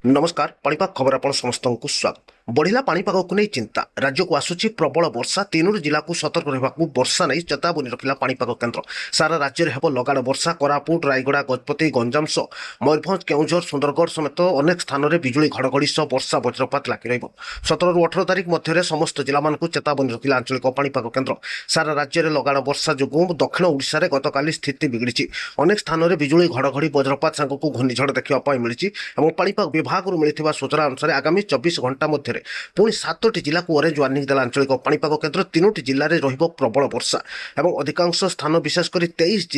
नमस्कार पाणीपाग खबर आपण समस्तଙ୍କୁ स्वागत। बढ़िला पाणीपाग को नहीं चिंता राज्य को आसुची प्रबल वर्षा तीनों जिला को सतर्क रहा वर्षा नहीं चेतावनी रखिला पाणीपाग केन्द्र। सारा राज्य में हेब लगाड़ वर्षा कोरापुट रायगड़ा गजपति गंजाम सह मयूरभंज केउझर सुंदरगढ़ समेत अनेक स्थान में बिजुली घड़घड़ी सह वर्षा वज्रपात लगी रही 17 ରୁ 18 तारिख मध्य समस्त जिला मानक चेतावनी रखिला आंचलिक पाणीपाग केन्द्र। सारा राज्य में लगाड़ वर्षा जो दक्षिण ओडिशा रे गतकाली स्थिति बिगड़ी अनेक स्थान में बिजुली घड़घड़ी वज्रपात सांगक घूर्णिझड़ देखा मिली। पाणीपाग विभाग मिलता सूचना अनुसार आगामी 24 घंटा मध्य पुणी 7ଟି जिला को ऑरेंज वार्निंग देला आंचलिक पाणीपाग केन्द्र। 3ଟି जिले में रहिबो प्रबल वर्षा एवं अधिकांश स्थान विशेषकर 23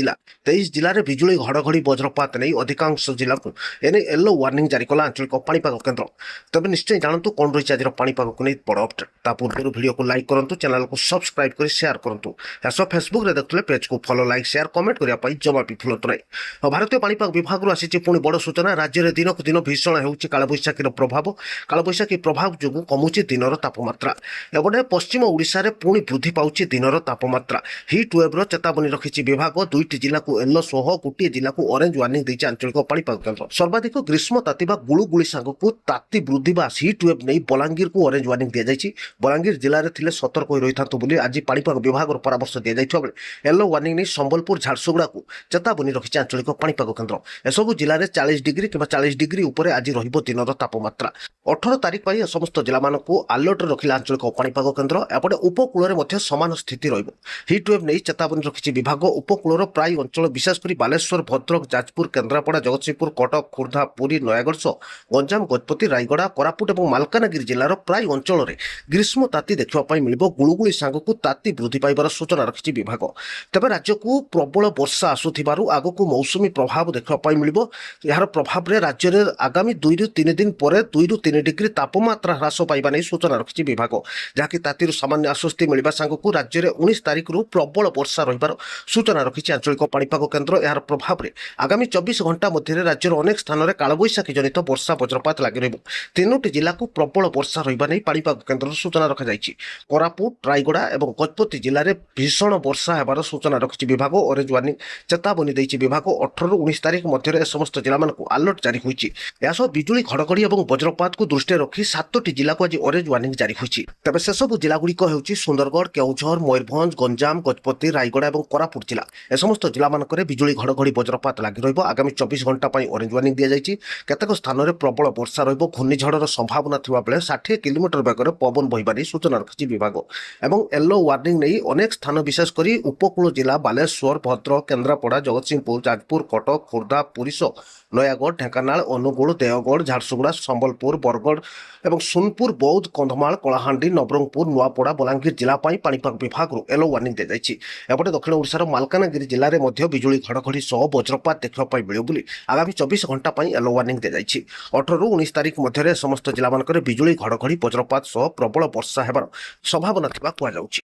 जिले में बिजुली घड़घड़ी वज्रपात नहीं अधिकांश जिला को एने येलो वार्निंग जारी कला आंचलिक पाणीपाग केन्द्र। तबे निश्चय जानतु कौन रही आज पाणीपाग को नहीं बड़ अपडेट। ता पूर्व वीडियो को लाइक करंतु, चैनल को सब्सक्राइब कर शेयर करंतु। ऐसा फेसबुक रे देखले पेज को फॉलो लाइक शेयर कमेंट करिया पई जमा भी भूलंतु नहीं। भारतीय पाणीपाग विभाग आसी पुणी बड़ सूचना राज्य में दिन को दिन भीषण होउची कालबैशाखीर प्रभाव। कालबैशाखी प्रभाव जो कमुची दिनर तापमात्रा एपटे पश्चिम ओडिशा रे पुणी वृद्धि पाउची दिनर तापमात्रा। हिट वेव रो चेतावनी रखिछि विभाग। 2ଟି जिला को येलो सह गोटे जिला को ऑरेंज वार्निंग दैछि आंचलिक पाणीपाग केन्द्र। सर्वाधिक ग्रीष्म तातिबा गुळुगुळी सांगकु ताती वृद्धि बा हिट वेव नहीं बलांगीर को ऑरेंज वार्निंग दिया जाइछि। बलांगीर जिले में थिले सतर्क होई रहिथांतु बोली आज पाणीपाग विभाग रो परामर्श दिया जाइथिबा बेले येलो वार्निंग नहीं संबलपुर झारसुगुड़ा को चेतावनी रखिछि आंचलिक पाणीपाग केन्द्र। एसबु जिले में 40 डिग्री कि 40 डिग्री उपर आज रहिबो दिनर तापमात्रा। 18 तारिख पर समस्त जिला मानकु अलर्ट रखिला आंचलिक पाणीपाग केन्द्र। एपटे उपकूल में समान स्थिति रहिबो। हिट वेव नहीं चेतावनी रखिछि विभाग। उपकूल प्राय अंचल विशेषकर बालेश्वर भद्रक जाजपुर केन्द्रापड़ा जगतसिंहपुर कटक खोर्धा पुरी नयागढ़ सह गंजाम गजपति रायगड़ा कोरापुट और मालकानगिरी जिलार प्राय अंचल में ग्रीष्म ताती देखा मिलिबो। गुळुगुळी सांगकु ताती वृद्धि पाइबार सूचना रखिछि विभाग। तेबे राज्य को प्रबल वर्षा आसुथिबारु आगकु मौसुमी प्रभाव देखा मिलिबो। यार प्रभाव रे राज्य में आगामी 2 ରୁ 3 दिन पर 2 ରୁ 3 डिग्री तापमात्रा ह्रास पाइबा नहीं सूचना रखिछि विभाग। जहाँकि तातीर सामान्य आश्वस्ति मिलवा सांगकु राज्य में 19 तारिख रु प्रबल वर्षा रहिबार सूचना रखिछि आंचलिक पाणीपाग केन्द्र। यार प्रभाव रे आगामी 24 घंटा मध्य राज्यर अनेक स्थान में कालबैशाखी जनित वर्षा वज्रपात लगी रहिबो। 3ଟି जिला को प्रबल वर्षा रहिबा नहीं पाणीपाग केन्द्र सूचना रखा जाइछि। कोरापुट रायगड़ा और गजपति जिले में भीषण वर्षा हेबार सूचना रखिछि विभाग। ऑरेंज वार्निंग चेतावनी दैछि विभाग। 18 ରୁ 19 तारिख मध्य समस्त जिला मानकु अलर्ट जारी होइछि। यासो बिजुली घड़घड़ी और वज्रपात को दृष्टि रखी 7ଟି जिला को आज ऑरेंज वार्निंग जारी होइछि। तबे से सब जिला गुड़िक हेउछि सुंदरगढ़ केउझर मयूरभंज गंजाम गजपति रायगड़ा और कोरापुट जिला। ए समस्त जिला मानक बिजुली घड़घड़ी वज्रपात लगी रहिबो। आगामी 24 घंटा पई ऑरेंज वार्निंग दिया जाइछि। केतेक स्थान में प्रबल वर्षा रहिबो। घूर्णिझड़र संभावना थिबा बेले 60 किलोमीटर बेगर पवन बहिबारी सूचना रखिछि विभाग। एवं येलो वार्निंग नहीं अनेक स्थान विशेषकर उपकूल जिला बालेश्वर भद्रक केन्द्रापड़ा जगतसिंहपुर जाजपुर कटक खोर्धा पुरी नयागढ़ ढेंकानाल अनुगुल देवगढ़ झारसुगुड़ा संबलपुर बरगढ़ और सोनपुर बौद्ध कंधमाल कलाहांडी नवरंगपुर नुआपड़ा बलांगीर जिला पाणीपाग विभाग येलो वार्निंग दी जाइछि। एपटे दक्षिण ओडिशार मालकानगिरी जिले में बिजुली घड़घड़ी सह वज्रपात देखा मिलियो बोली आगामी 24 घंटा येलो वार्निंग दी जाइछि। 18 ରୁ 19 तारिख मध्य समस्त जिला मानक बिजुली घड़घड़ी वज्रपात सह प्रबल वर्षा हेबार संभावना थिबा कुआ जाउछि।